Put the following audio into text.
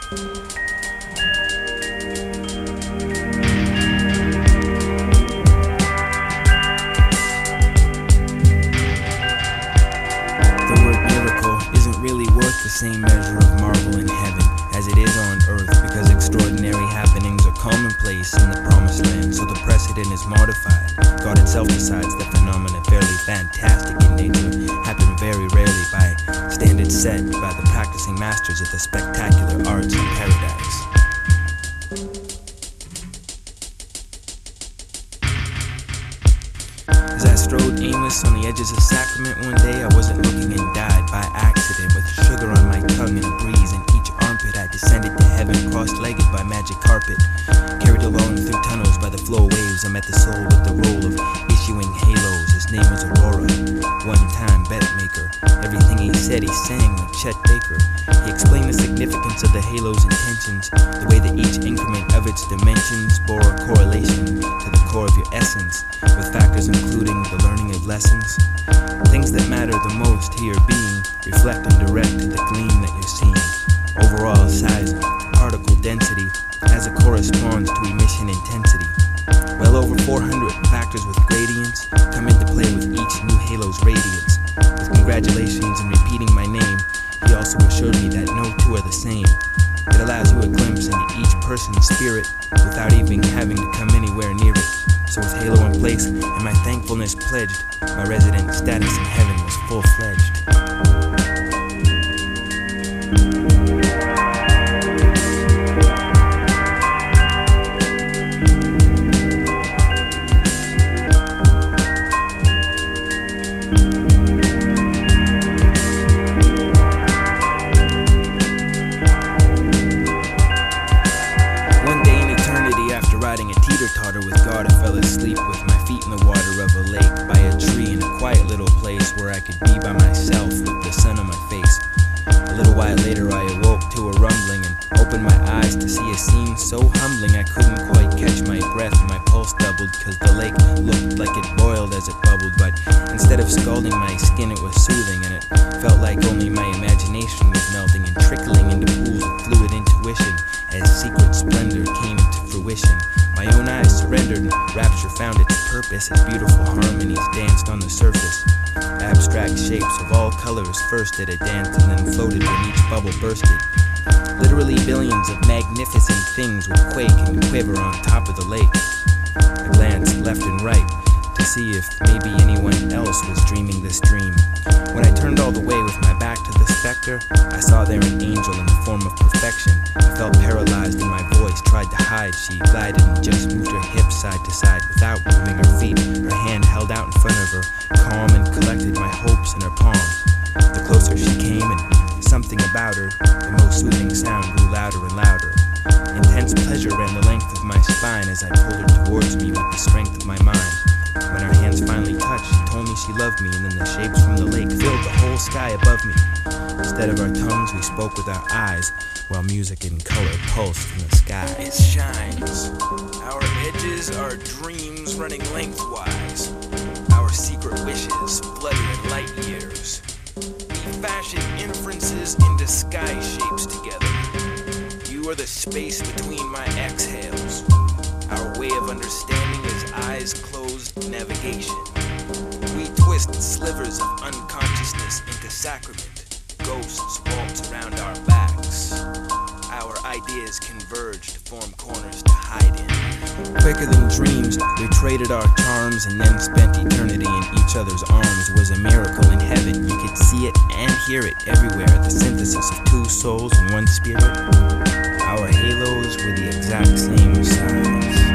The word miracle isn't really worth the same measure of marvel in heaven as it is on earth, because extraordinary happenings are commonplace in the promised land, so the precedent is modified. God itself decides that phenomena fairly fantastic in nature happen very rarely by standards set by the practicing masters of the spectacular arts in paradise. As I strode aimless on the edges of Sacrament one day, I wasn't looking and died by accident with sugar on my tongue and a breeze in each armpit. I descended to heaven cross-legged by magic carpet, carried along through tunnels by the flow waves. I met the soul with the role of issuing halos. His name was Aurora, one-time bet maker. Everything he said he sang like Chet Baker. He explained the significance of the halo's intentions, the way that each increment of its dimensions bore a correlation to the core of your essence, with factors including the learning of lessons. Things that matter the most to your being reflect and direct to the gleam that you're seeing. Overall size, particle density, as it corresponds to emission intensity. Well over 400 factors with gradients come into play with each new halo's radiance. With congratulations and repeating my name, he also assured me that no two are the same. It allows you a glimpse into each person's spirit without even having to come anywhere near it. So with Halo in place and my thankfulness pledged, my resident status in heaven was full-fledged. Riding a teeter-totter with God, I fell asleep with my feet in the water of a lake, by a tree in a quiet little place where I could be by myself with the sun on my face. A little while later I awoke to a rumbling and opened my eyes to see a scene so humbling I couldn't quite catch my breath and my pulse doubled, cause the lake looked like it boiled as it bubbled, but instead of scalding my skin it was soothing, and it felt like only my imagination was melting and trickling into pools of fluid intuition as secret splendor came into fruition. My own eyes surrendered and rapture found its purpose as beautiful harmonies danced on the surface. Abstract shapes of all colors first did a dance and then floated when each bubble bursted. Literally billions of magnificent things would quake and quiver on top of the lake. I glanced left and right to see if maybe anyone else was dreaming this dream. When I turned all the way with my back to the specter, I saw there an angel in the form of perfection. I felt paralyzed and my voice tried to hide. She glided and just moved her hips side to side without moving her feet, her hand held out in front of her, calm and collected, my hopes in her palm. The closer she came and something about her, the most soothing sound grew louder and louder. Intense pleasure ran the length of my spine as I pulled her towards me with the strength of my mind. When our hands finally touched, she told me she loved me, and then the shapes from the lake filled the whole sky above me. Instead of our tongues, we spoke with our eyes, while music and color pulsed in the sky. It shines. Our edges are dreams running lengthwise. Our secret wishes flutter in light years. We fashion inferences into sky shapes together. You are the space between my exhales. Our way of understanding is eyes closed navigation. We twist slivers of unconsciousness into sacrament. Ghosts waltz around our backs. Our ideas converge to form corners to hide in. Quicker than dreams, we traded our charms and then spent eternity in each other's arms. Was a miracle in heaven. You could see it and hear it everywhere. The synthesis of two souls and one spirit. Our halos were the exact same size.